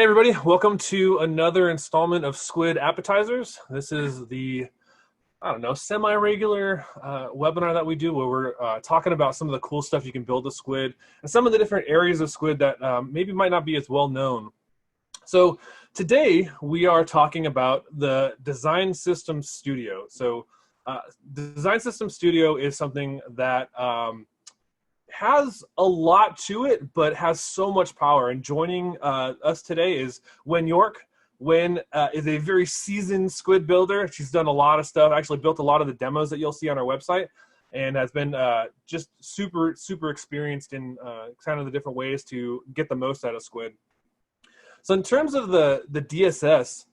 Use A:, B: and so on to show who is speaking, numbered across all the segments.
A: everybody, welcome to another installment of Skuid Appetizers. This is the, I don't know, semi-regular webinar that we do where we're talking about some of the cool stuff you can build with Skuid and some of the different areas of Skuid that maybe might not be as well known. So today we are talking about the Design System Studio. So Design System Studio is something that has a lot to it, but has so much power. And joining us today is Huyen York. Huyen is a very seasoned Skuid builder. She's done a lot of stuff, actually built a lot of the demos that you'll see on our website, and has been just super experienced in kind of the different ways to get the most out of Skuid. So in terms of the DSS,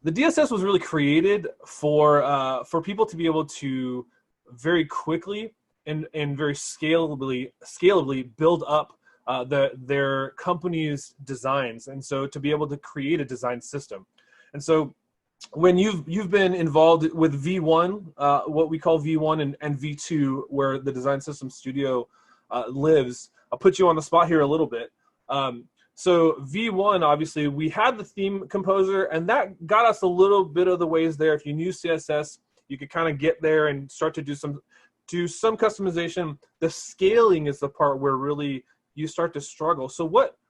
A: the DSS was really created for people to be able to very quickly and very scalably build up their company's designs, and so to be able to create a design system. And so when you've been involved with V1, what we call V1 and V2, where the Design System Studio lives, I'll put you on the spot here a little bit. So V1, obviously, we had the theme composer, and that got us a little bit of the ways there. If you knew CSS, you could kind of get there and start to do some customization. The scaling is the part where really you start to struggle. So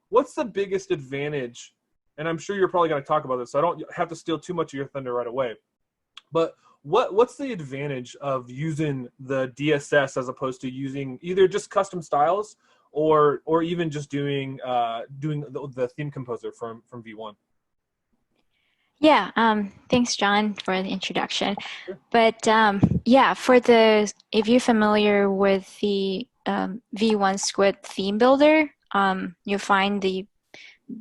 A: what's the biggest advantage? And I'm sure you're probably going to talk about this, so I don't have to steal too much of your thunder right away. But what's the advantage of using the DSS as opposed to using either just custom styles or even just doing the theme composer from V1?
B: Yeah, thanks, John, for the introduction.
A: Sure.
B: But yeah, if you're familiar with the V1 Skuid theme builder, you'll find the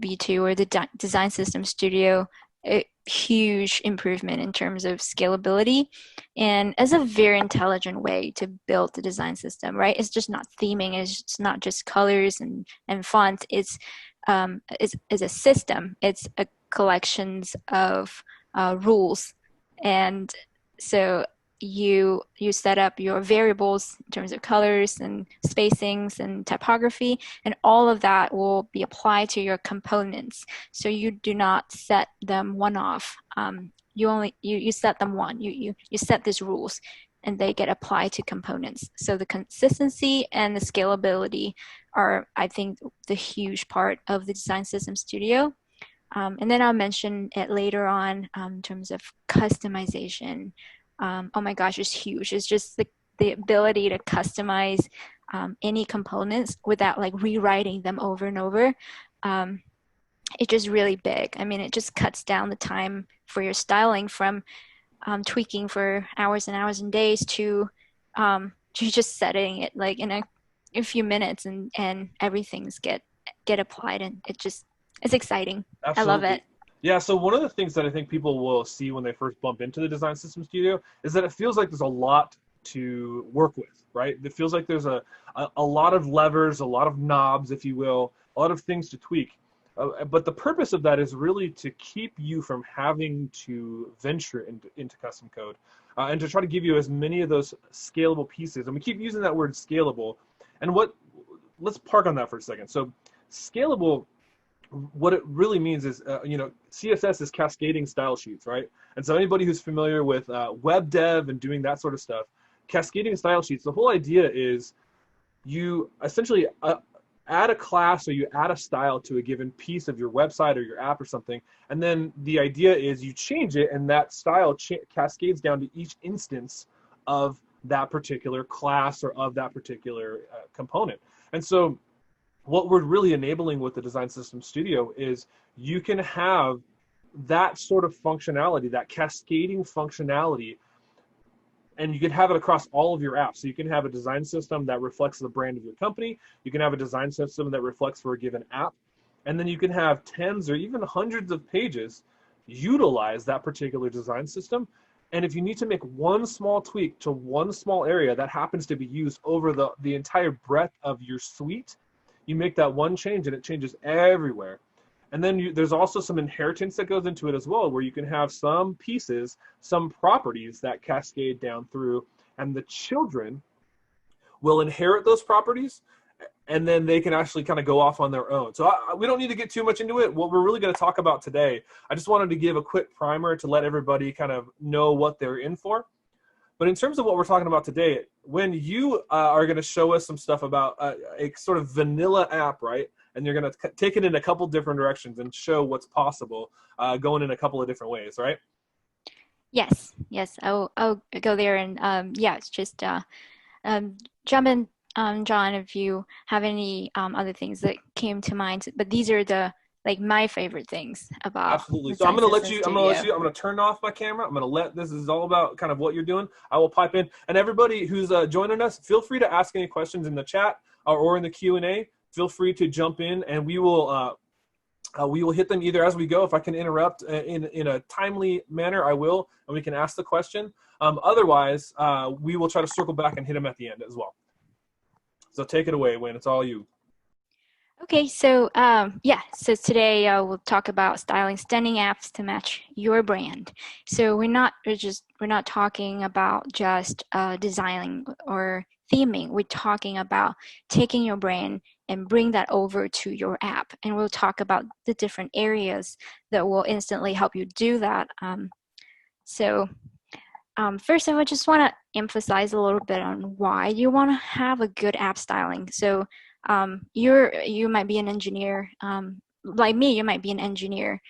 B: V2 or the Design System Studio a huge improvement in terms of scalability, and as a very intelligent way to build the design system, right? It's just not theming, it's not just colors and fonts, it's a system, it's a collections of rules. And so you set up your variables in terms of colors and spacings and typography, and all of that will be applied to your components. So you do not set them one-off. You set them one. You set these rules, and they get applied to components. So the consistency and the scalability are, I think, the huge part of the Design System Studio. And then I'll mention it later on in terms of customization. Oh my gosh, it's huge. It's just the ability to customize any components without like rewriting them over and over. It's just really big. I mean, it just cuts down the time for your styling from tweaking for hours and hours and days to just setting it like in a few minutes, and everything's get applied, and it's exciting.
A: Absolutely.
B: I love it.
A: Yeah, so one of the things that I think people will see when they first bump into the Design System Studio is that it feels like there's a lot to work with, right? It feels like there's a lot of levers, a lot of knobs, if you will, a lot of things to tweak. But the purpose of that is really to keep you from having to venture into custom code and to try to give you as many of those scalable pieces. And we keep using that word scalable. And let's park on that for a second. So scalable, what it really means is, CSS is cascading style sheets, right? And so anybody who's familiar with web dev and doing that sort of stuff, cascading style sheets, the whole idea is you essentially add a class or you add a style to a given piece of your website or your app or something, and then the idea is you change it, and that style cascades down to each instance of that particular class or of that particular component. And so what we're really enabling with the Design System Studio is you can have that sort of functionality, that cascading functionality, and you can have it across all of your apps. So you can have a design system that reflects the brand of your company. You can have a design system that reflects for a given app. And then you can have tens or even hundreds of pages utilize that particular design system. And if you need to make one small tweak to one small area that happens to be used over the entire breadth of your suite, you make that one change and it changes everywhere. And then there's also some inheritance that goes into it as well, where you can have some pieces, some properties that cascade down through, and the children will inherit those properties and then they can actually kind of go off on their own. So we don't need to get too much into it. What we're really going to talk about today, I just wanted to give a quick primer to let everybody kind of know what they're in for. But in terms of what we're talking about today, when you are going to show us some stuff about a sort of vanilla app, right? And you're going to take it in a couple different directions and show what's possible going in a couple of different ways, right?
B: Yes, yes, I'll go there and yeah, it's just um, jump in, John, if you have any other things that came to mind. But these are the like my favorite things about
A: Absolutely. So I'm
B: Design
A: going to let
B: System
A: you, I'm going to let
B: Studio.
A: you, I'm going to turn off my camera. I'm going to let, this is all about kind of what you're doing. I will pipe in. And everybody who's joining us, feel free to ask any questions in the chat or in the Q&A. Feel free to jump in and we will hit them either as we go. If I can interrupt in a timely manner, I will, and we can ask the question. Otherwise, we will try to circle back and hit them at the end as well. So take it away, Wayne. It's all you.
B: Okay, so yeah, so today we'll talk about styling stunning apps to match your brand. So we're not talking about just designing or theming. We're talking about taking your brand and bring that over to your app. And we'll talk about the different areas that will instantly help you do that. So first, I would just want to emphasize a little bit on why you want to have a good app styling. So you might be an engineer, like me, you might be an engineer,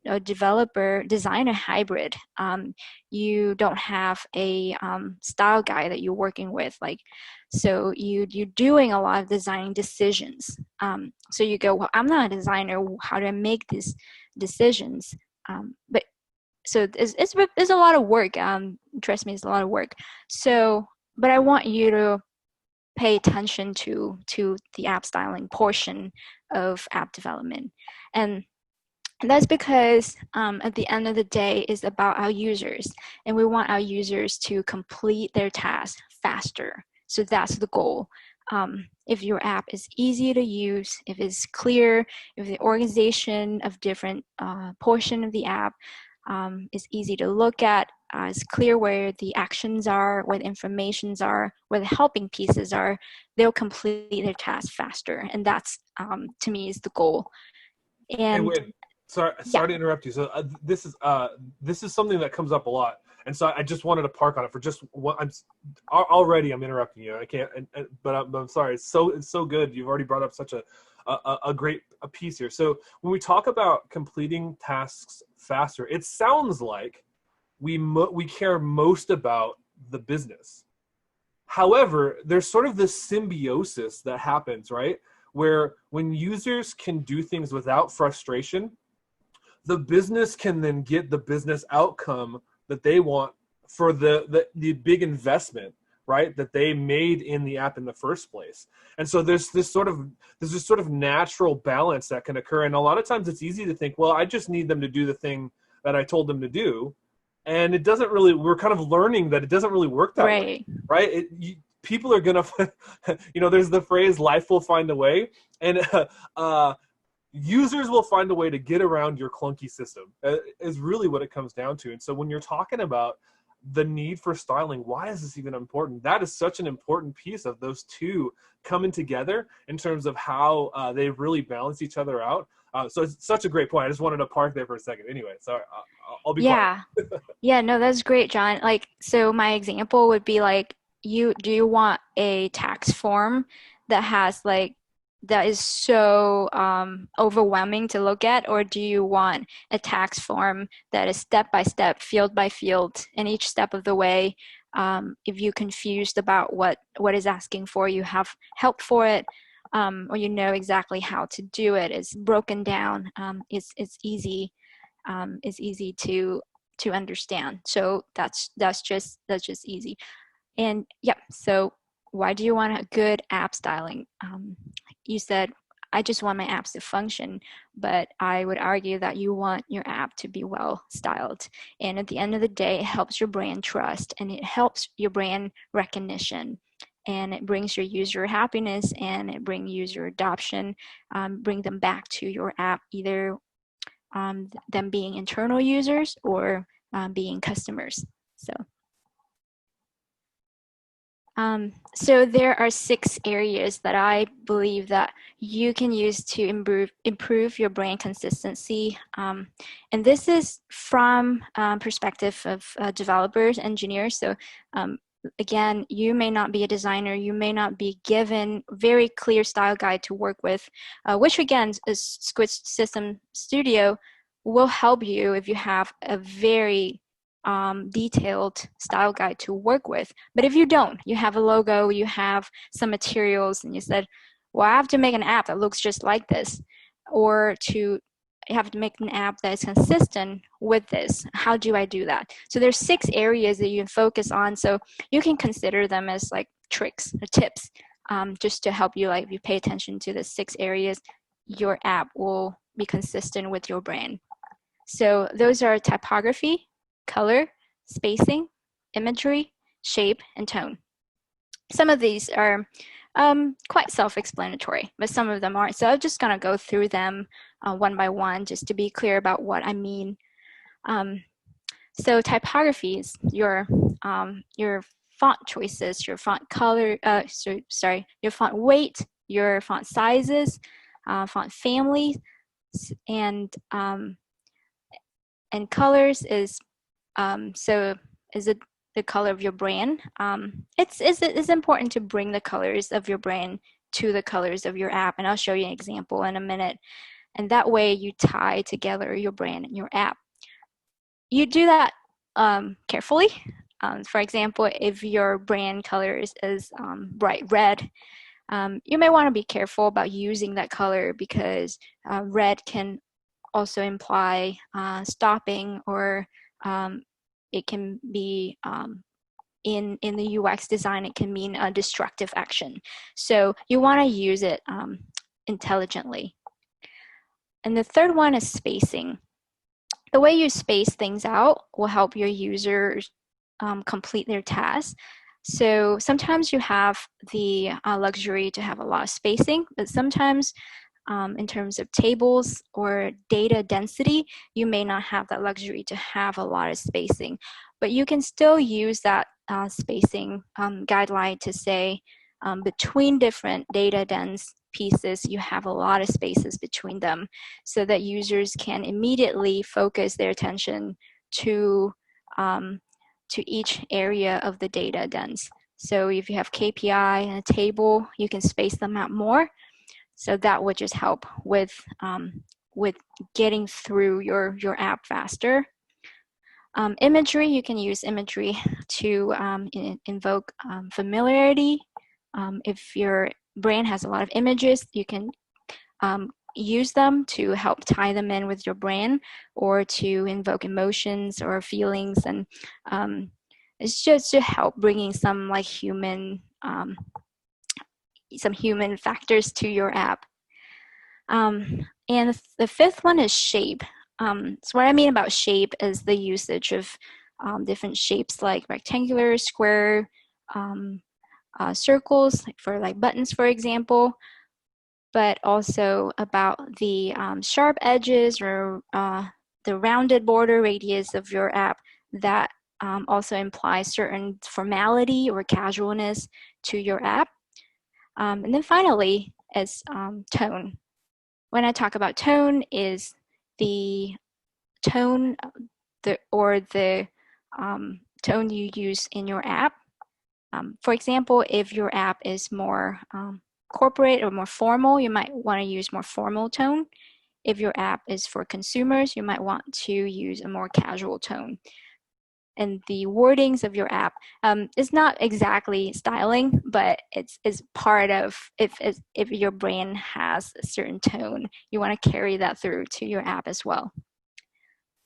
B: a developer, designer, hybrid. You don't have a style guy that you're working with, like so you're doing a lot of designing decisions. So you go, well, I'm not a designer. How do I make these decisions? But so it's a lot of work. Trust me, it's a lot of work. So, but I want you to pay attention to the app styling portion of app development, and that's because at the end of the day, it's about our users, and we want our users to complete their tasks faster. So that's the goal. If your app is easy to use, if it's clear, if the organization of different portion of the app is easy to look at, it's clear where the actions are, where the informations are, where the helping pieces are, they'll complete their task faster. And that's, to me, is the goal.
A: Hey,
B: And
A: Wayne.
B: yeah,
A: Sorry to interrupt you. So this is something that comes up a lot, and so I just wanted to park on it for just one. I'm interrupting you. I can't, but I'm sorry. It's so good. You've already brought up such a great piece here. So when we talk about completing tasks faster, it sounds like we care most about the business. However, there's sort of this symbiosis that happens, right? Where when users can do things without frustration, the business can then get the business outcome that they want for the big investment, right, that they made in the app in the first place. And so there's this sort of natural balance that can occur. And a lot of times it's easy to think, well, I just need them to do the thing that I told them to do. And it doesn't really, we're kind of learning that it doesn't really work that way,
B: right.
A: right? People are going to, there's the phrase, life will find a way. And users will find a way to get around your clunky system is really what it comes down to. And so when you're talking about the need for styling, why is this even important? That is such an important piece of those two coming together in terms of how they really balance each other out. So it's such a great point. I just wanted to park there for a second. Anyway, so I'll be quiet.
B: Yeah. Yeah, no, that's great, John. Like, so my example would be like, do you want a tax form that has like that is so overwhelming to look at, or do you want a tax form that is step by step, field by field, and each step of the way, if you're confused about what is asking for, you have help for it, or you know exactly how to do it. It's broken down. It's easy. Is easy to understand. So that's just easy. And yeah, so why do you want a good app styling? You said I just want my apps to function, but I would argue that you want your app to be well styled. And at the end of the day, it helps your brand trust and it helps your brand recognition. And it brings your user happiness and it brings user adoption, bring them back to your app, either them being internal users or being customers. So So there are 6 areas that I believe that you can use to improve your brand consistency. And this is from perspective of developers, engineers. So again, you may not be a designer, you may not be given very clear style guide to work with, which again, is Skuid System Studio will help you if you have a very detailed style guide to work with. But if you don't, you have a logo, you have some materials, and you said, well, I have to make an app that looks just like this, or you have to make an app that is consistent with this. How do I do that? So there's 6 areas that you can focus on. So you can consider them as like tricks or tips, just to help you, like if you pay attention to the 6 areas, your app will be consistent with your brand. So those are typography, color, spacing, imagery, shape, and tone. Some of these are quite self-explanatory, but some of them aren't. So I'm just going to go through them one by one just to be clear about what I mean. So typography is your font choices, your font color, your font weight, your font sizes, font family, and colors is so is it the color of your brand? It's important to bring the colors of your brand to the colors of your app, and I'll show you an example in a minute. And that way you tie together your brand and your app. You do that carefully. For example, if your brand colors is bright red, you may want to be careful about using that color because red can also imply stopping, or it can be in the UX design, it can mean a destructive action. So you want to use it intelligently. And the third one is spacing. The way you space things out will help your users complete their tasks. So sometimes you have the luxury to have a lot of spacing, but sometimes in terms of tables or data density, you may not have that luxury to have a lot of spacing. But you can still use that spacing guideline to say between different data dense pieces, you have a lot of spaces between them so that users can immediately focus their attention to each area of the data dense. So if you have KPI and a table, you can space them out more. So that would just help with getting through your app faster. Imagery, you can use imagery to invoke familiarity. If your brand has a lot of images, you can use them to help tie them in with your brand or to invoke emotions or feelings. And it's just to help bringing some like human factors to your app. And the fifth one is shape. So what I mean about shape is the usage of different shapes like rectangular, square, circles for like buttons, for example, but also about the sharp edges or the rounded border radius of your app that also implies certain formality or casualness to your app. And then finally is tone. When I talk about tone, is the tone the tone you use in your app. For example, if your app is more corporate or more formal, you might want to use more formal tone. If your app is for consumers, you might want to use a more casual tone. And the wordings of your app is not exactly styling, but it's part of if your brand has a certain tone, you want to carry that through to your app as well.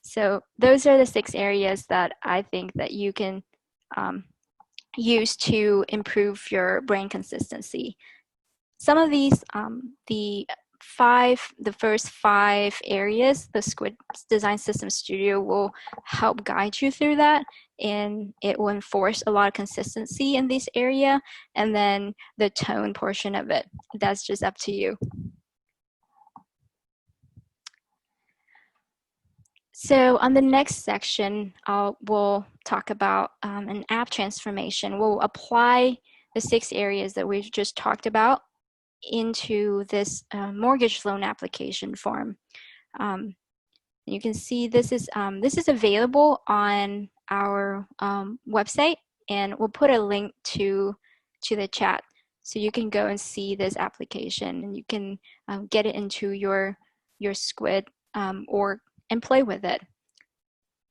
B: So those are the 6 areas that I think that you can use to improve your brand consistency. Some of these, the first 5 areas, the Skuid Design System Studio will help guide you through that, and it will enforce a lot of consistency in this area. And then the tone portion of it, that's just up to you. So on the next section, we'll talk about an app transformation. We'll apply the 6 areas that we've just talked about into this mortgage loan application form. You can see this is available on our website, and we'll put a link to the chat, so you can go and see this application, and you can get it into your Skuid and play with it.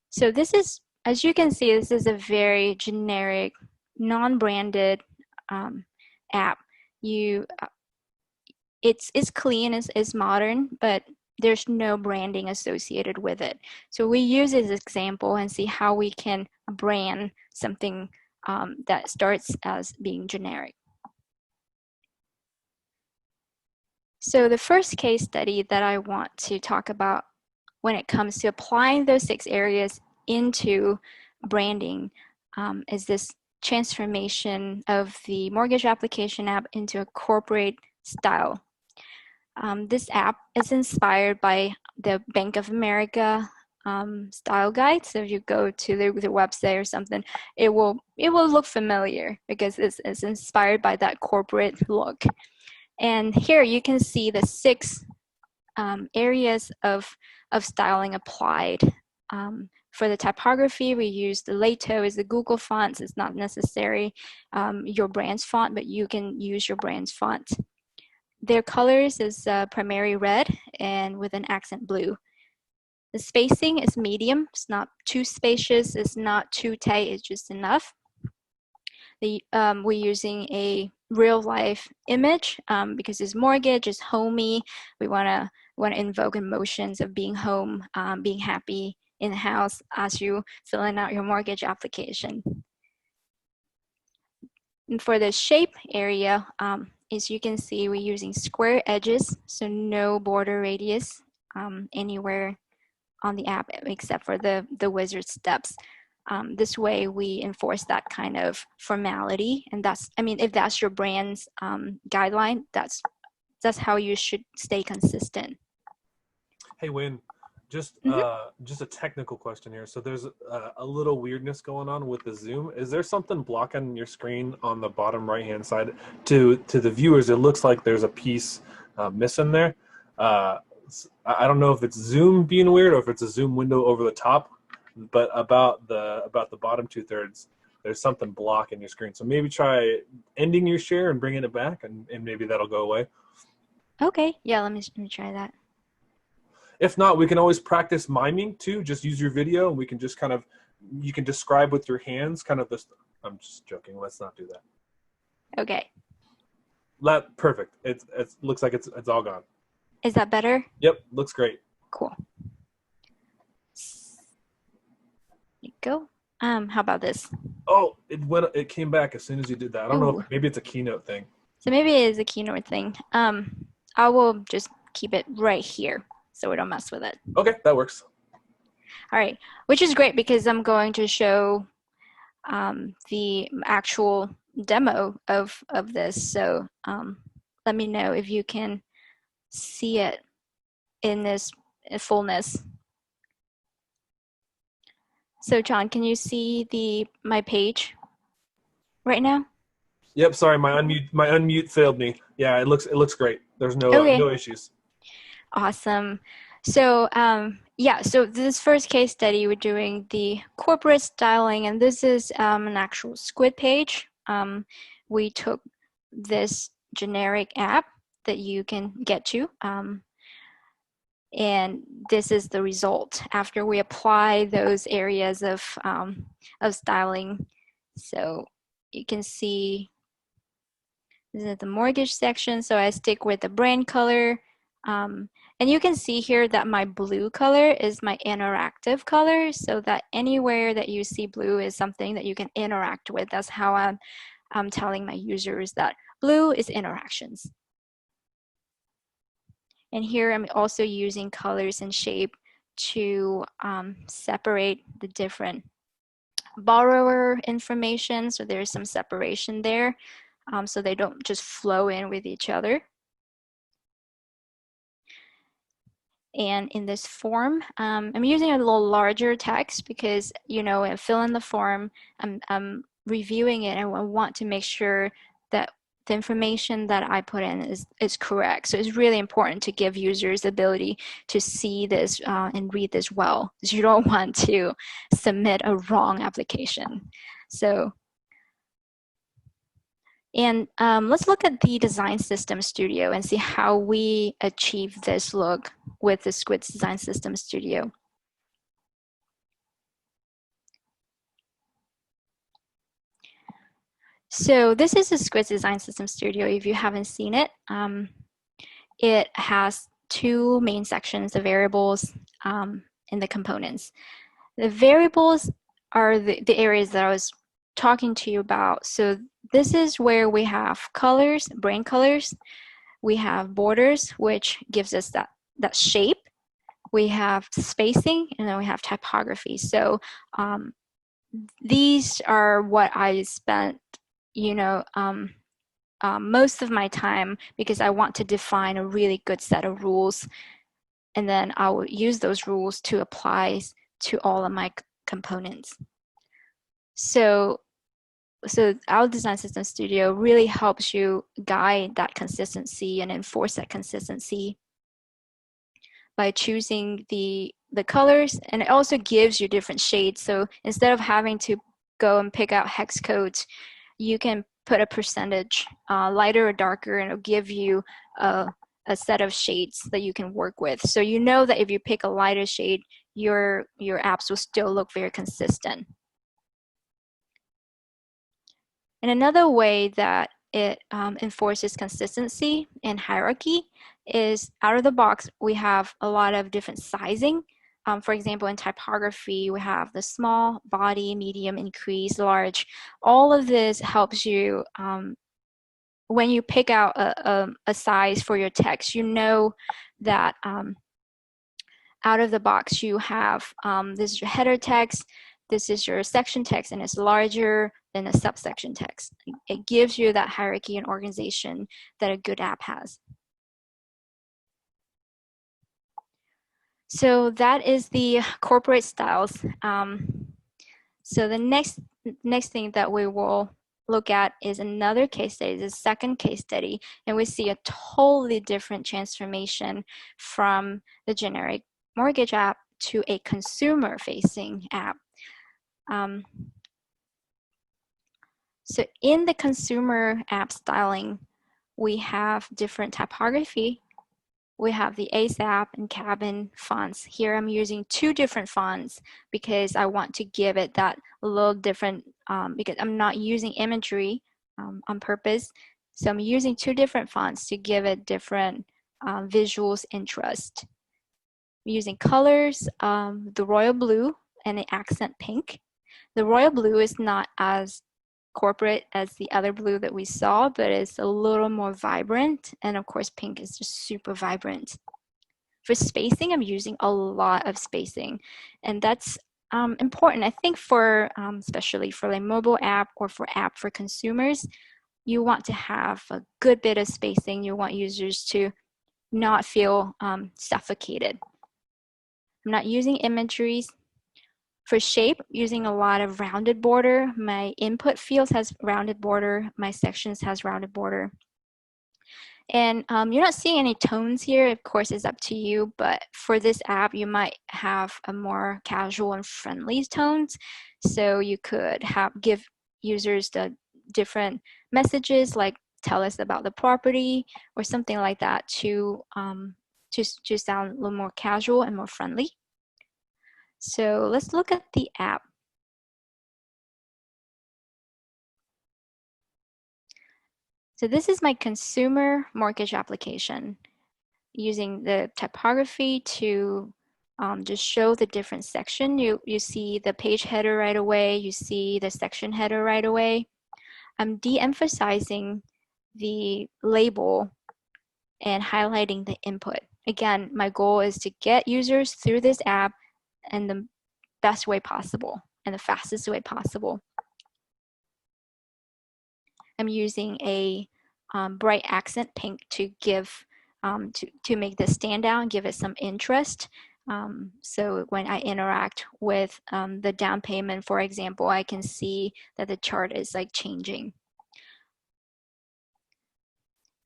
B: So this is, as you can see, this is a very generic, non-branded app. It's clean, it's modern, but there's no branding associated with it. So we use this example and see how we can brand something that starts as being generic. So the first case study that I want to talk about when it comes to applying those 6 areas into branding is this transformation of the mortgage application app into a corporate style. This app is inspired by the Bank of America style guide. So if you go to the website or something, it will look familiar because it's inspired by that corporate look. And here you can see the 6 areas of styling applied. For the typography, we use the Lato is the Google fonts. It's not necessary your brand's font, but you can use your brand's font. Their colors is primary red and with an accent blue. The spacing is medium. It's not too spacious. It's not too tight. It's just enough. We're using a real life image because it's mortgage, it's homey. We want to invoke emotions of being home, being happy in the house as you filling out your mortgage application. And for the shape area, as you can see, we're using square edges, so no border radius anywhere on the app except for the wizard steps. This way we enforce that kind of formality, and if that's your brand's guideline, that's how you should stay consistent.
A: Hey, Win, just a technical question here. So there's a little weirdness going on with the zoom. Is there something blocking your screen on the bottom right-hand side? To the viewers, it looks like there's a piece missing there. I don't know if it's Zoom being weird or if it's a Zoom window over the top, but about the bottom 2/3, there's something blocking your screen. So maybe try ending your share and bringing it back, and maybe that'll go away.
B: Okay, yeah, let me try that.
A: If not, we can always practice miming too. Just use your video, and we can just kind of, you can describe with your hands kind of this. I'm just joking. Let's not do that.
B: Okay.
A: Perfect. It looks like it's all gone.
B: Is that better?
A: Yep, looks great.
B: Cool. There you go. How about this?
A: Oh, it came back as soon as you did that. I don't know. Maybe it's a Keynote thing.
B: So maybe it is a Keynote thing. I will just keep it right here so we don't mess with it.
A: Okay, that works.
B: All right, which is great because I'm going to show the actual demo of this. So let me know if you can see it in this fullness. So John, can you see my page right now?
A: Yep, sorry, my unmute failed me. Yeah, it looks great. There's no issues.
B: Awesome. So yeah, so this first case study, we're doing the corporate styling, and this is an actual Skuid page. We took this generic app that you can get to, and this is the result after we apply those areas of styling. So you can see this is the mortgage section, so I stick with the brand color. And you can see here that my blue color is my interactive color, so that anywhere that you see blue is something that you can interact with. That's how I'm telling my users that blue is interactions. And here I'm also using colors and shape to separate the different borrower information, so there's some separation there, so they don't just flow in with each other. And in this form, I'm using a little larger text because, you know, I fill in the form, I'm reviewing it, and I want to make sure that the information that I put in is correct. So it's really important to give users the ability to see this and read this well, because you don't want to submit a wrong application. So, and let's look at the Design System Studio and see how we achieve this look with the Skuid Design System Studio. So this is the Skuid Design System Studio. If you haven't seen it, it has two main sections, the variables and the components. The variables are the areas that I was talking to you about. So this is where we have colors, brain colors. We have borders, which gives us that shape. We have spacing, and then we have typography. So these are what I spent, most of my time, because I want to define a really good set of rules, and then I will use those rules to apply to all of my components. So our Design System Studio really helps you guide that consistency and enforce that consistency by choosing the colors, and it also gives you different shades. So instead of having to go and pick out hex codes, you can put a percentage, lighter or darker, and it'll give you a set of shades that you can work with. So you know that if you pick a lighter shade, your apps will still look very consistent. And another way that it enforces consistency and hierarchy is, out of the box, we have a lot of different sizing. For example, in typography, we have the small, body, medium, increase, large. All of this helps you, when you pick out a size for your text, you know that out of the box you have, this is your header text, this is your section text, and it's larger than the subsection text. It gives you that hierarchy and organization that a good app has. So that is the corporate styles. So the next thing that we will look at is another case study, the second case study, and we see a totally different transformation from the generic mortgage app to a consumer-facing app. So in the consumer app styling, we have different typography. We have the ASAP and Cabin fonts. Here I'm using two different fonts because I want to give it that little different, because I'm not using imagery on purpose. So I'm using two different fonts to give it different visuals interest. I'm using colors, the royal blue and the accent pink. The royal blue is not as corporate as the other blue that we saw, but it's a little more vibrant. And of course, pink is just super vibrant. For spacing, I'm using a lot of spacing, and that's important. I think for, especially for like mobile app or for app for consumers, you want to have a good bit of spacing. You want users to not feel suffocated. I'm not using imageries. For shape, using a lot of rounded border. My input fields has rounded border. My sections has rounded border. And you're not seeing any tones here. Of course, it's up to you. But for this app, you might have a more casual and friendly tones. So you could give users the different messages, like tell us about the property or something like that, to sound a little more casual and more friendly. So let's look at the app. So this is my consumer mortgage application, using the typography to just show the different section. You see the page header right away. You see the section header right away. I'm de-emphasizing the label and highlighting the input. Again, my goal is to get users through this app in the best way possible and the fastest way possible. I'm using a bright accent pink to give to make this stand out and give it some interest. So when I interact with the down payment, for example, I can see that the chart is like changing.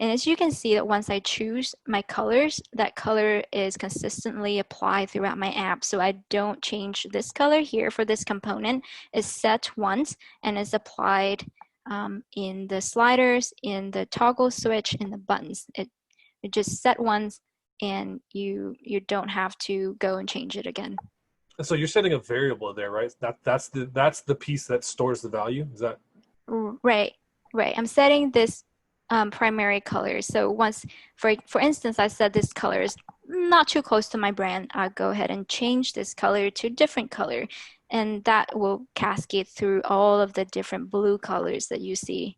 B: And as you can see that once I choose my colors, that color is consistently applied throughout my app. So I don't change this color here for this component. It's set once and is applied in the sliders, in the toggle switch, in the buttons. It just set once and you don't have to go and change it again.
A: And so you're setting a variable there, right? That's the piece that stores the value. Is that
B: Right, right. I'm setting this primary color. So once, for instance, I said this color is not too close to my brand, I'll go ahead and change this color to a different color. And that will cascade through all of the different blue colors that you see.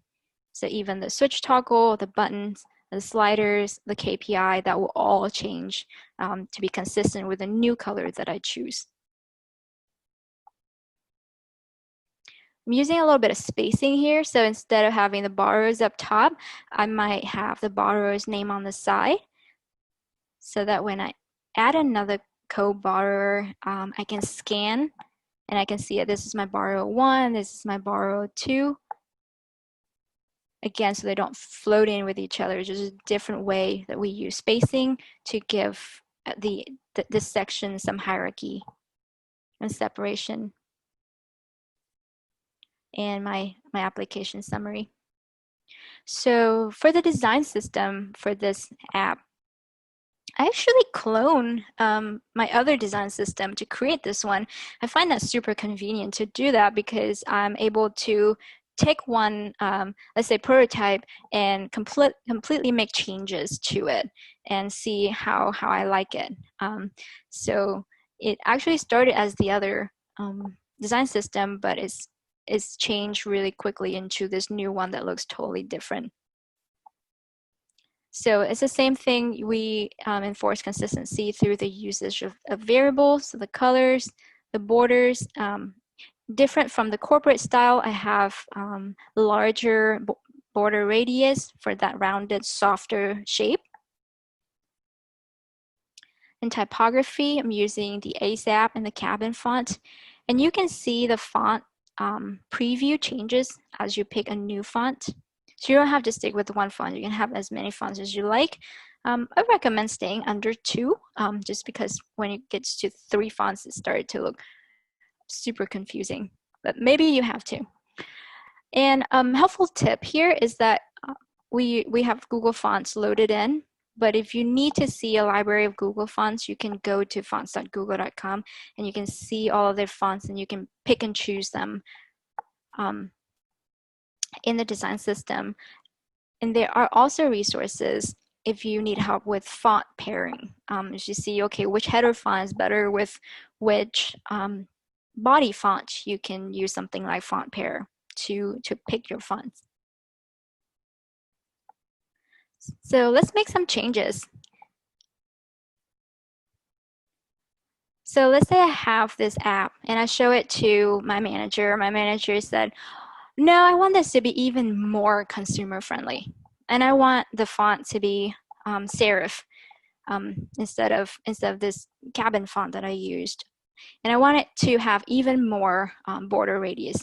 B: So even the switch toggle, the buttons, the sliders, the KPI, that will all change to be consistent with the new color that I choose. I'm using a little bit of spacing here. So instead of having the borrower's up top, I might have the borrower's name on the side so that when I add another co-borrower, I can scan and I can see that this is my borrower 1, this is my borrower 2. Again, so they don't float in with each other. It's just a different way that we use spacing to give this section some hierarchy and separation. And my application summary. So for the design system for this app, I actually clone my other design system to create this one. I find that super convenient to do that because I'm able to take one, let's say prototype, and completely make changes to it and see how I like it. So it actually started as the other design system, but it's changed really quickly into this new one that looks totally different. So it's the same thing. We enforce consistency through the usage of variables, so the colors, the borders. Different from the corporate style, I have larger border radius for that rounded, softer shape. In typography, I'm using the ASAP and the cabin font. And you can see the font preview changes as you pick a new font. So you don't have to stick with one font. You can have as many fonts as you like. I recommend staying under 2, just because when it gets to 3 fonts, it started to look super confusing. But maybe you have to. And helpful tip here is that we have Google Fonts loaded in. But if you need to see a library of Google fonts, you can go to fonts.google.com and you can see all of their fonts and you can pick and choose them in the design system. And there are also resources if you need help with font pairing. As you see, okay, which header font is better with which body font, you can use something like font pair to pick your fonts. So let's make some changes. So let's say I have this app and I show it to my manager. My manager said, no, I want this to be even more consumer friendly. And I want the font to be serif instead of this cabin font that I used. And I want it to have even more border radius.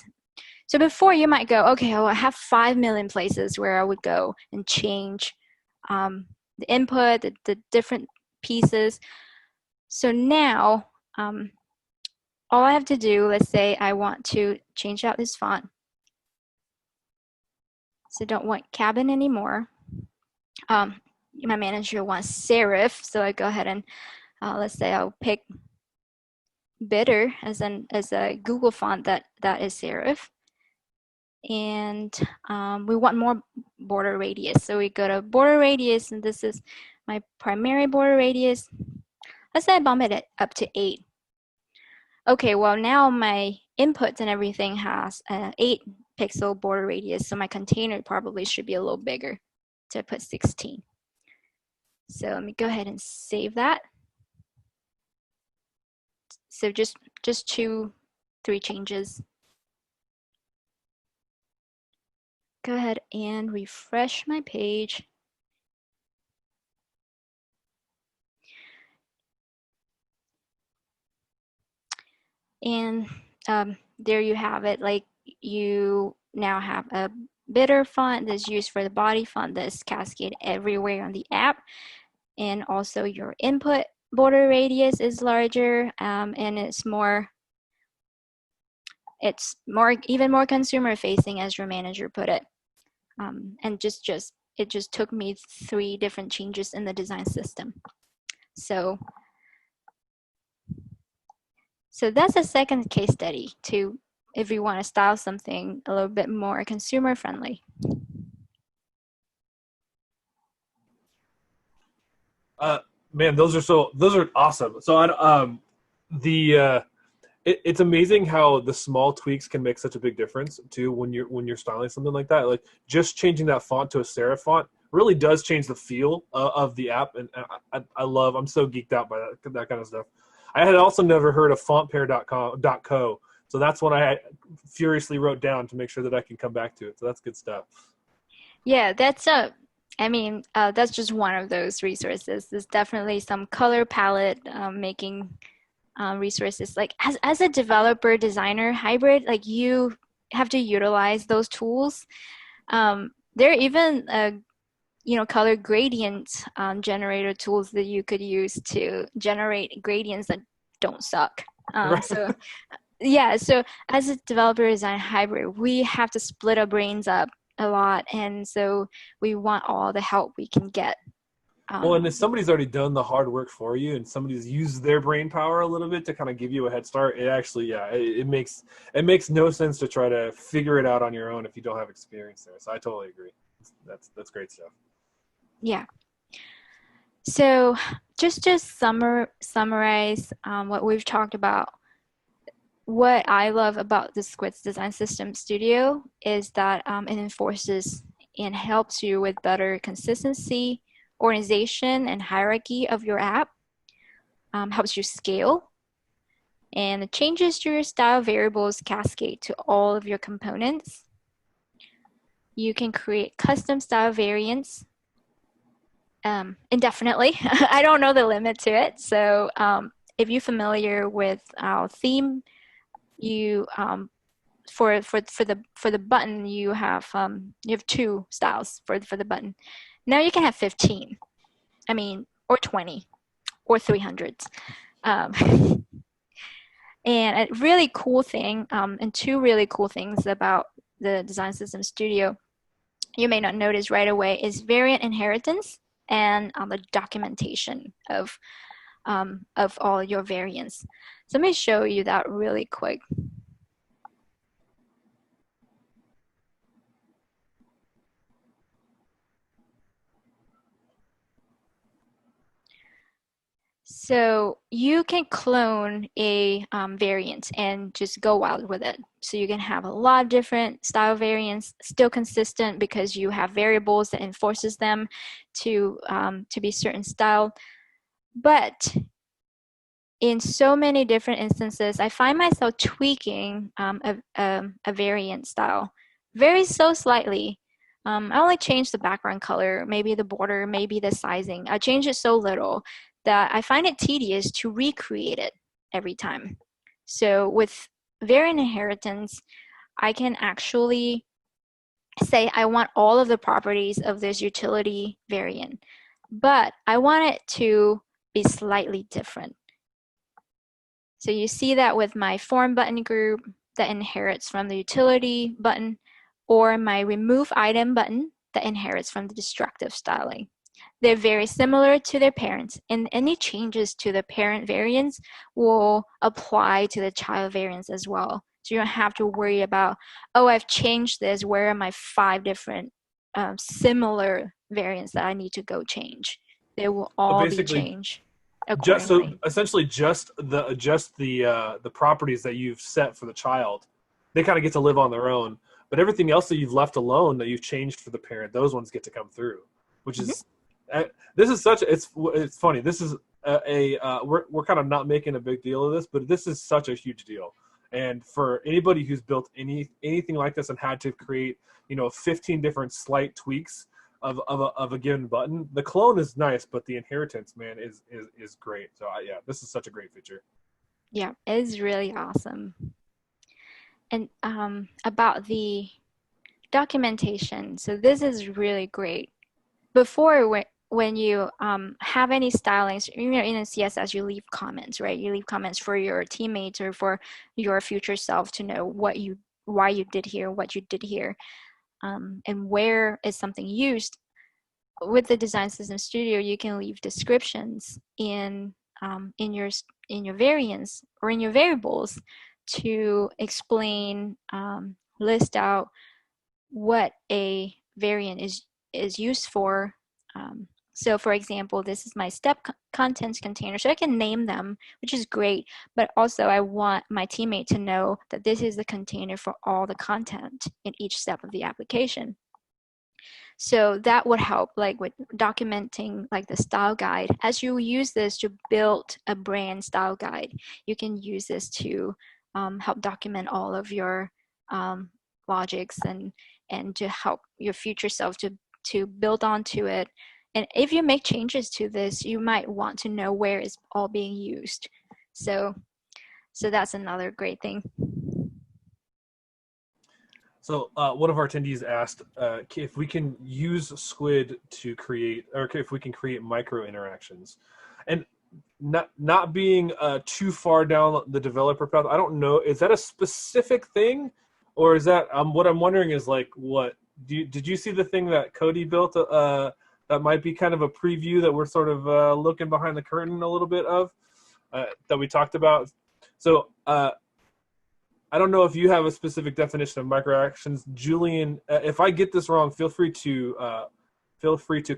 B: So before you might go, okay, well, I have 5 million places where I would go and change the input, the different pieces. So now, all I have to do, let's say I want to change out this font. So don't want cabin anymore. My manager wants serif, so I go ahead and let's say I'll pick bitter as a Google font that is serif. And we want more border radius. So we go to border radius, and this is my primary border radius. Let's say I bump it up to 8. Okay, well now my inputs and everything has 8 pixel border radius, so my container probably should be a little bigger. So I put 16. So let me go ahead and save that. So just 2, 3 changes. Go ahead and refresh my page. And there you have it. Like, you now have a bitter font that's used for the body font that's cascade everywhere on the app. And also your input border radius is larger, and it's more even more consumer facing, as your manager put it. And it just took me 3 different changes in the design system. So that's a second case study to if you want to style something a little bit more consumer friendly.
A: Uh, Man, those are awesome. So the it's amazing how the small tweaks can make such a big difference too when you're styling something like that. Like just changing that font to a serif font really does change the feel of the app, and I'm so geeked out by that kind of stuff. I had also never heard of fontpair.co, so that's what I furiously wrote down to make sure that I can come back to it. So that's good stuff.
B: Yeah, that's just one of those resources. There's definitely some color palette making resources. Like as a developer designer hybrid, like you have to utilize those tools. There are even color gradient generator tools that you could use to generate gradients that don't suck.
A: Right.
B: So yeah, so as a developer design hybrid, we have to split our brains up a lot, and so we want all the help we can get.
A: Well, and if
B: Um,
A: somebody's already done the hard work for you, and somebody's used their brain power a little bit to kind of give you a head start, it actually, yeah, it makes no sense to try to figure it out on your own if you don't have experience there. So I totally agree. That's great stuff.
B: yeah. So just summarize what we've talked about. What I love about the Squid's Design System Studio is that it enforces and helps you with better consistency, organization, and hierarchy of your app. Helps you scale, and the changes to your style variables cascade to all of your components. You can create custom style variants indefinitely. I don't know the limit to it. So if you're familiar with our theme, you for the button you have 2 styles for the button. Now you can have 15. I mean, or 20 or 300. Um, and a really cool thing, and 2 really cool things about the Design System Studio you may not notice right away is variant inheritance and the documentation of all your variants. So let me show you that really quick. So you can clone a variant and just go wild with it. So you can have a lot of different style variants, still consistent because you have variables that enforces them to be certain style. But in so many different instances, I find myself tweaking a variant style very so slightly. I only change the background color, maybe the border, maybe the sizing. I change it so little that I find it tedious to recreate it every time. So with variant inheritance, I can actually say I want all of the properties of this utility variant, but I want it to be slightly different. So you see that with my form button group that inherits from the utility button, or my remove item button that inherits from the destructive styling. They're very similar to their parents, and any changes to the parent variants will apply to the child variants as well. So you don't have to worry about, oh, I've changed this. Where are my 5 different similar variants that I need to go change? They will
A: So
B: all be
A: basically,
B: changed
A: so
B: accordingly.
A: essentially just the properties that you've set for the child, they kind of get to live on their own. But everything else that you've left alone that you've changed for the parent, those ones get to come through, which
B: Mhm.
A: is this is such it's funny. This is we're kind of not making a big deal of this, but this is such a huge deal. And for anybody who's built anything like this and had to create 15 different slight tweaks of a given button. The clone is nice, but the inheritance, man, is great. So yeah, this is such a great feature.
B: Yeah, it's really awesome. And about the documentation. So this is really great. Before, when you have any stylings, in a CSS, you leave comments, right? You leave comments for your teammates or for your future self to know why you did here, what you did here, and where is something used. With the Design System Studio, you can leave descriptions in your variants or in your variables to explain, list out what a variant is used for. So for example, this is my step contents container, so I can name them, which is great, but also I want my teammate to know that this is the container for all the content in each step of the application. So that would help, like with documenting like the style guide. As you use this to build a brand style guide, you can use this to help document all of your logics and to help your future self to build onto it. And if you make changes to this, you might want to know where it's all being used. So that's another great thing.
A: So one of our attendees asked if we can use Skuid to create, or if we can create micro interactions, and not being too far down the developer path. I don't know. Is that a specific thing, or is that what I'm wondering is like what did you see the thing that Cody built that might be kind of a preview that we're sort of looking behind the curtain a little bit of that we talked about. So. I don't know if you have a specific definition of microactions, Julian. If I get this wrong, feel free to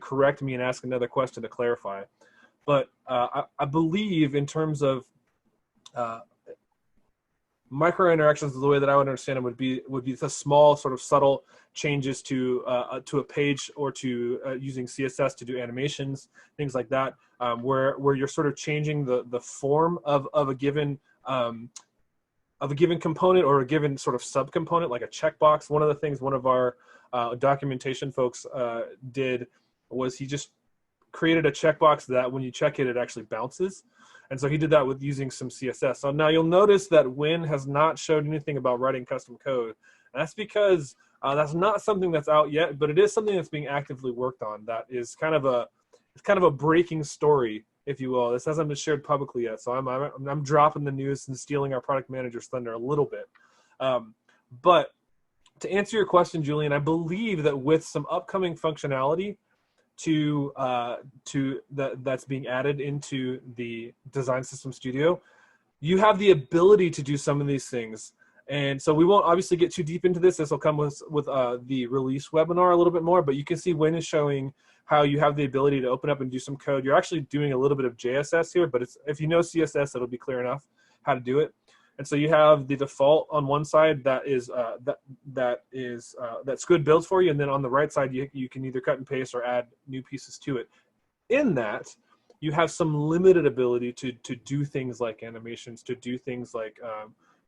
A: correct me and ask another question to clarify. But I believe in terms of micro interactions, the way that I would understand them would be the small sort of subtle changes to a page or to using CSS to do animations, things like that, where you're sort of changing the form of a given component or a given sort of subcomponent, like a checkbox. One of the things one of our documentation folks did was he just created a checkbox that when you check it, it actually bounces. And so he did that with using some CSS. So now you'll notice that Win has not showed anything about writing custom code. And that's because that's not something that's out yet, but it is something that's being actively worked on. That is kind of a breaking story, if you will. This hasn't been shared publicly yet, so I'm dropping the news and stealing our product manager's thunder a little bit. But to answer your question, Julian, I believe that with some upcoming functionality that's being added into the Design System Studio, you have the ability to do some of these things. And so we won't obviously get too deep into this. This will come with the release webinar a little bit more, but you can see Win is showing how you have the ability to open up and do some code. You're actually doing a little bit of JSS here, but if you know CSS, it'll be clear enough how to do it. And so you have the default on one side that Skuid builds for you, and then on the right side you can either cut and paste or add new pieces to it. In that, you have some limited ability to do things like animations, to do things like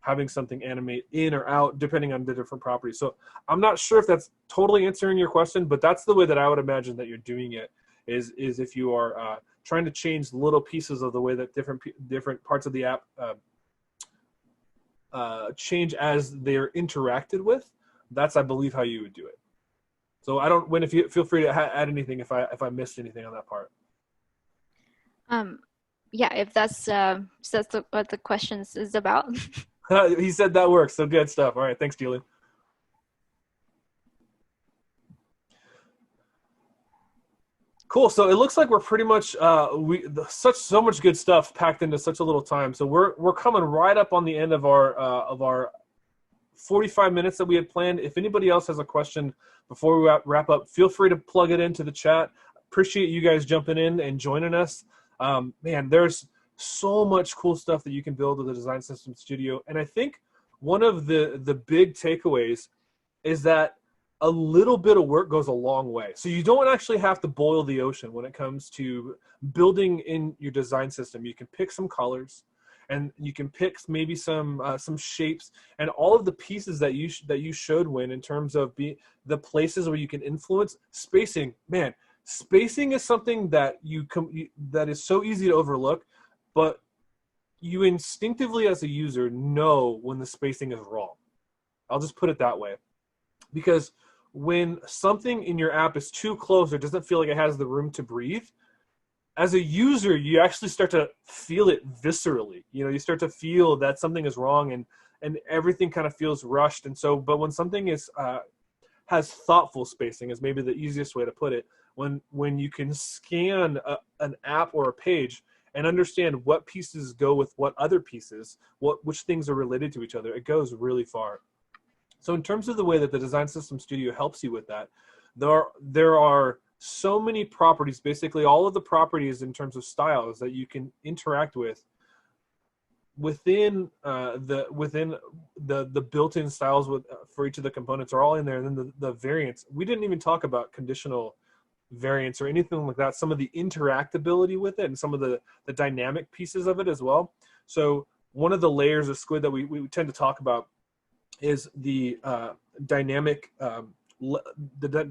A: having something animate in or out depending on the different properties. So I'm not sure if that's totally answering your question, but that's the way that I would imagine that you're doing it, is if you are trying to change little pieces of the way that different parts of the app change as they're interacted with. That's, I believe, how you would do it. So I don't, Win, if you feel free to add anything if I missed anything on that part.
B: Yeah, if that's what the questions is about.
A: He said that works, so good stuff. All right, thanks, Julian. Cool. So it looks like we're pretty much so much good stuff packed into such a little time. So we're coming right up on the end of our 45 minutes that we had planned. If anybody else has a question before we wrap up, feel free to plug it into the chat. Appreciate you guys jumping in and joining us. Man, there's so much cool stuff that you can build with the Design System Studio. And I think one of the big takeaways is that a little bit of work goes a long way. So you don't actually have to boil the ocean when it comes to building in your design system. You can pick some colors, and you can pick maybe some shapes, and all of the pieces that you showed, Win, in terms of the places where you can influence spacing. Man, spacing is something that that is so easy to overlook, but you instinctively as a user know when the spacing is wrong. I'll just put it that way, because when something in your app is too close or doesn't feel like it has the room to breathe, as a user, you actually start to feel it viscerally. You start to feel that something is wrong, and everything kind of feels rushed. And so, but when something is has thoughtful spacing, is maybe the easiest way to put it. When you can scan an app or a page and understand what pieces go with what other pieces, which things are related to each other, it goes really far. So in terms of the way that the Design System Studio helps you with that, there are so many properties, basically all of the properties in terms of styles that you can interact with within the built-in styles for each of the components are all in there. And then the variants, we didn't even talk about conditional variants or anything like that, some of the interactability with it and some of the dynamic pieces of it as well. So one of the layers of Skuid that we tend to talk about is the dynamic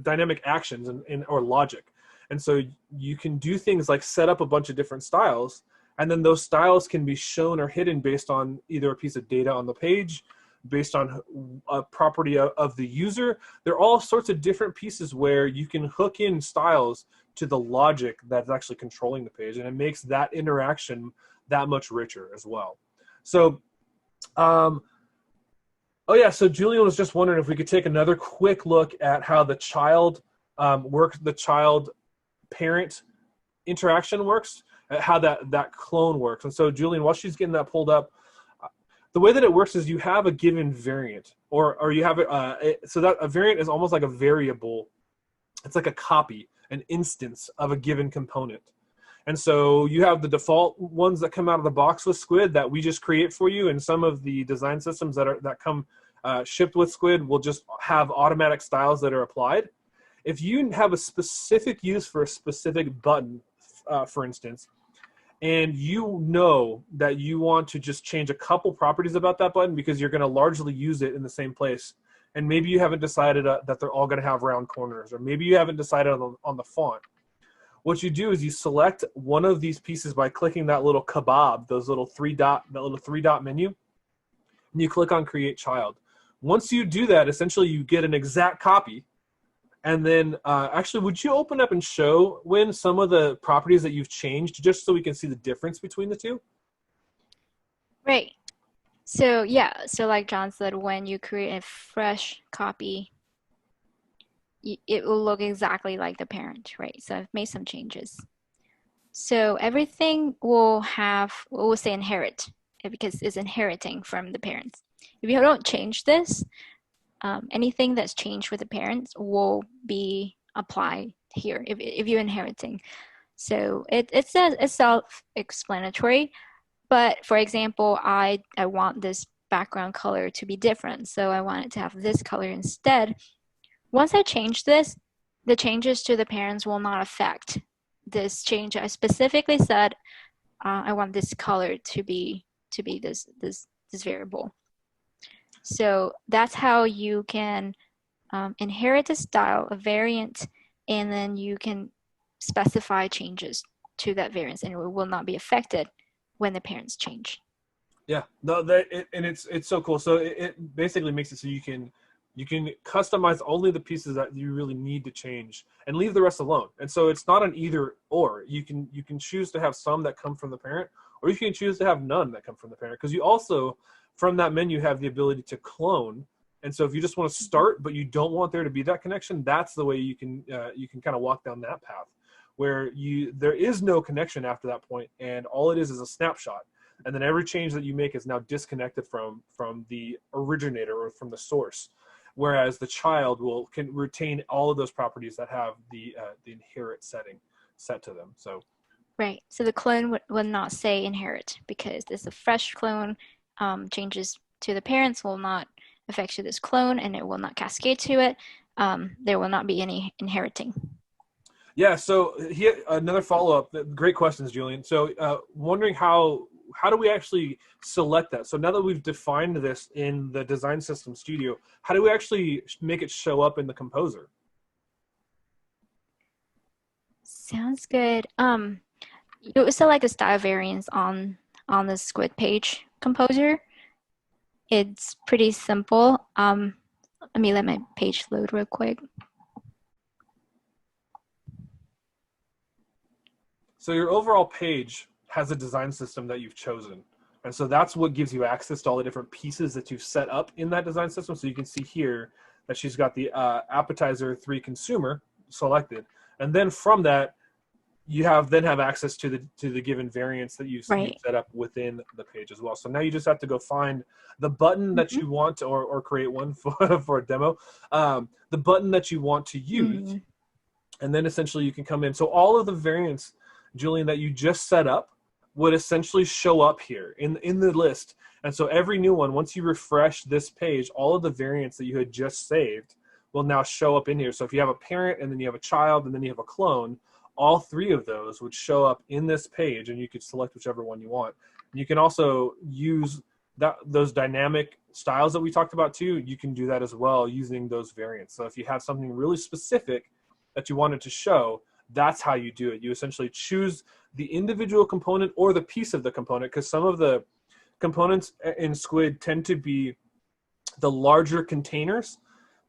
A: dynamic actions or logic. And so you can do things like set up a bunch of different styles, and then those styles can be shown or hidden based on either a piece of data on the page, based on a property of the user. There are all sorts of different pieces where you can hook in styles to the logic that's actually controlling the page, and it makes that interaction that much richer as well. So oh yeah, so Julian was just wondering if we could take another quick look at how the child the child parent interaction works, how that clone works. And so Julian, while she's getting that pulled up, the way that it works is you have a given variant, or you have so that a variant is almost like a variable. It's like a copy, an instance of a given component. And so you have the default ones that come out of the box with Skuid that we just create for you, and some of the design systems that come shipped with Skuid will just have automatic styles that are applied. If you have a specific use for a specific button, for instance, and you know that you want to just change a couple properties about that button because you're going to largely use it in the same place, and maybe you haven't decided that they're all going to have round corners, or maybe you haven't decided on the font, what you do is you select one of these pieces by clicking that little kebab, that little three dot menu, and you click on Create Child. Once you do that, essentially you get an exact copy. And then actually, would you open up and show Huyen some of the properties that you've changed, just so we can see the difference between the two?
B: Right. So yeah, so like John said, when you create a fresh copy, it will look exactly like the parent, right? So I've made some changes. So everything will say inherit, because it's inheriting from the parents. If you don't change this, anything that's changed with the parents will be applied here if you're inheriting. So it's self-explanatory, but for example, I want this background color to be different, so I want it to have this color instead. Once I change this, the changes to the parents will not affect this change. I specifically said I want this color to be this variable. So that's how you can inherit a style, a variant, and then you can specify changes to that variance, and it will not be affected when the parents change.
A: Yeah, no, and it's so cool. So it basically makes it so you can customize only the pieces that you really need to change and leave the rest alone. And so it's not an either or. You can choose to have some that come from the parent, or you can choose to have none that come from the parent, because you also, from that menu, have the ability to clone. And so if you just want to start but you don't want there to be that connection, that's the way you can kind of walk down that path, where there is no connection after that point, and all it is a snapshot. And then every change that you make is now disconnected from the originator or from the source. Whereas the child can retain all of those properties that have the inherit setting set to them. So
B: right. So the clone would not say inherit, because it's a fresh clone. Changes to the parents will not affect to this clone, and it will not cascade to it. There will not be any inheriting.
A: yeah. So another follow-up. Great questions, Julian. So wondering how do we actually select that? So now that we've defined this in the Design System Studio, how do we actually make it show up in the Composer?
B: Sounds good. You would select the style variants on the Skuid page composer. It's pretty simple. Let me let my page load real quick.
A: So your overall page has a design system that you've chosen. And so that's what gives you access to all the different pieces that you've set up in that design system. So you can see here that she's got the App-etizer 3 consumer selected. And then from that, you have access to the given variants that you've set up within the page as well. So now you just have to go find the button that you want to, or create one for a demo, the button that you want to use. And then essentially you can come in. So all of the variants, Julian, that you just set up would essentially show up here in the list. And so every new one, once you refresh this page, all of the variants that you had just saved will now show up in here. So if you have a parent and then you have a child and then you have a clone, all three of those would show up in this page, and you could select whichever one you want. You can also use those dynamic styles that we talked about too. You can do that as well using those variants. So if you have something really specific that you wanted to show, that's how you do it. You essentially choose the individual component or the piece of the component, because some of the components in Skuid tend to be the larger containers.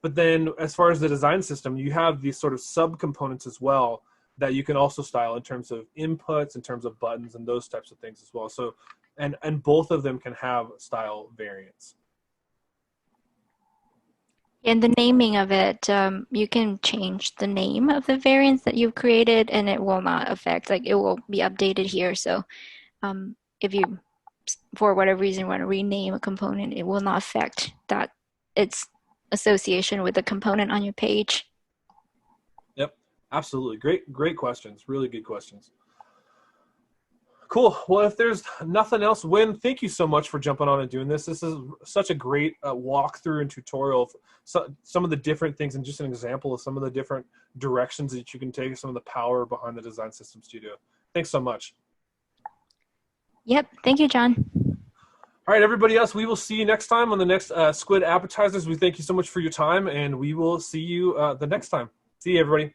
A: But then as far as the design system, you have these sort of subcomponents as well that you can also style in terms of inputs, in terms of buttons, and those types of things as well. So, and both of them can have style variants.
B: And the naming of it, you can change the name of the variants that you've created, and it will not affect, like it will be updated here. So if you, for whatever reason, want to rename a component, it will not affect that its association with the component on your page.
A: Yep, absolutely. Great questions. Really good questions. Cool. Well, if there's nothing else, Huyen, thank you so much for jumping on and doing this. This is such a great walkthrough and tutorial of some of the different things, and just an example of some of the different directions that you can take, some of the power behind the Design System Studio. Thanks so much.
B: Yep. Thank you, John.
A: All right, everybody else, we will see you next time on the next Skuid App-etizers. We thank you so much for your time, and we will see you the next time. See you, everybody.